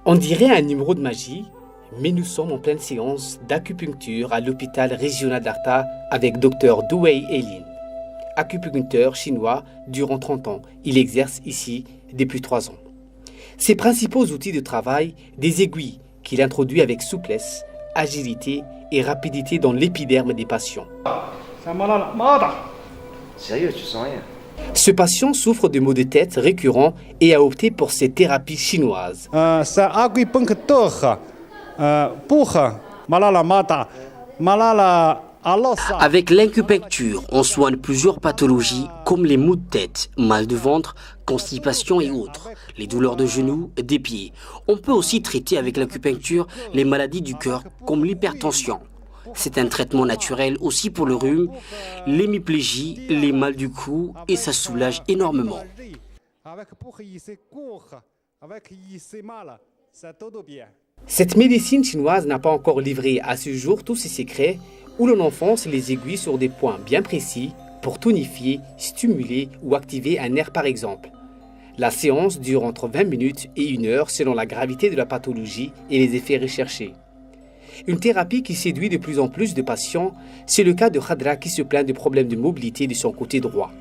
On dirait un numéro de magie, mais nous sommes en pleine séance d'acupuncture à l'hôpital régional d'Arta avec Dr Douay Elin. Acupuncteur chinois durant 30 ans, il exerce ici depuis 3 ans. Ses principaux outils de travail, des aiguilles qu'il introduit avec souplesse, agilité et rapidité dans l'épiderme des patients. Sérieux, tu sens rien? Ce patient souffre de maux de tête récurrents et a opté pour ces thérapies chinoises. Avec l'acupuncture, on soigne plusieurs pathologies comme les maux de tête, mal de ventre, constipation et autres, les douleurs de genoux, des pieds. On peut aussi traiter avec l'acupuncture les maladies du cœur comme l'hypertension. C'est un traitement naturel aussi pour le rhume, l'hémiplégie, les mal du cou et ça soulage énormément. Cette médecine chinoise n'a pas encore livré à ce jour tous ses secrets où l'on enfonce les aiguilles sur des points bien précis pour tonifier, stimuler ou activer un nerf par exemple. La séance dure entre 20 minutes et 1 heure selon la gravité de la pathologie et les effets recherchés. Une thérapie qui séduit de plus en plus de patients, c'est le cas de Khadra qui se plaint de problèmes de mobilité de son côté droit.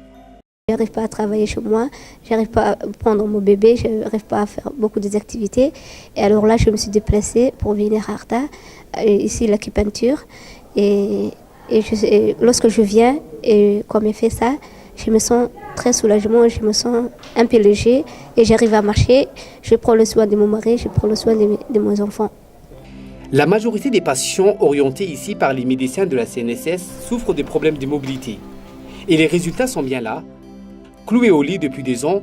Je n'arrive pas à travailler chez moi, je n'arrive pas à prendre mon bébé, je n'arrive pas à faire beaucoup d'activités. Et alors là, je me suis déplacée pour venir à Arta, ici l'acupuncture. Et lorsque je viens et qu'on me fait ça, je me sens très soulagement, je me sens un peu léger et j'arrive à marcher. Je prends le soin de mon mari, je prends le soin de mes enfants. La majorité des patients orientés ici par les médecins de la CNSS souffrent de problèmes de mobilité. Et les résultats sont bien là. Cloué au lit depuis 2 ans,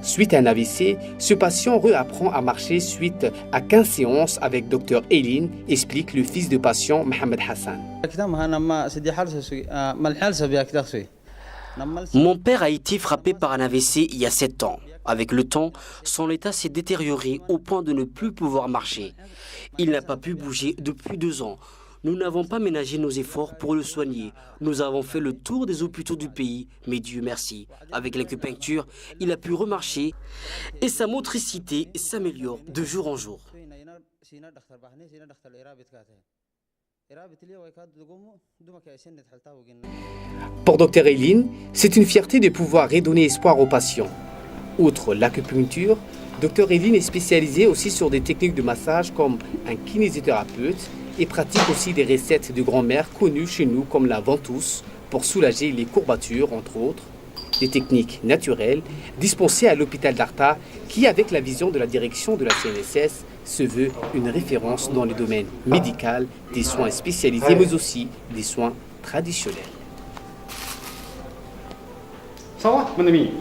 suite à un AVC, ce patient réapprend à marcher suite à 15 séances avec Dr Elin, explique le fils de patient Mohamed Hassan. Mon père a été frappé par un AVC il y a 7 ans. Avec le temps, son état s'est détérioré au point de ne plus pouvoir marcher. Il n'a pas pu bouger depuis 2 ans. Nous n'avons pas ménagé nos efforts pour le soigner. Nous avons fait le tour des hôpitaux du pays, mais Dieu merci. Avec l'acupuncture, il a pu remarcher et sa motricité s'améliore de jour en jour. Pour Dr Elin, c'est une fierté de pouvoir redonner espoir aux patients. Outre l'acupuncture, Dr Elin est spécialisé aussi sur des techniques de massage comme un kinésithérapeute et pratique aussi des recettes de grand-mère connues chez nous comme la ventouse pour soulager les courbatures entre autres. Des techniques naturelles dispensées à l'hôpital d'Arta qui, avec la vision de la direction de la CNSS, se veut une référence dans le domaine médical, des soins spécialisés mais aussi des soins traditionnels. Ça va, mon ami?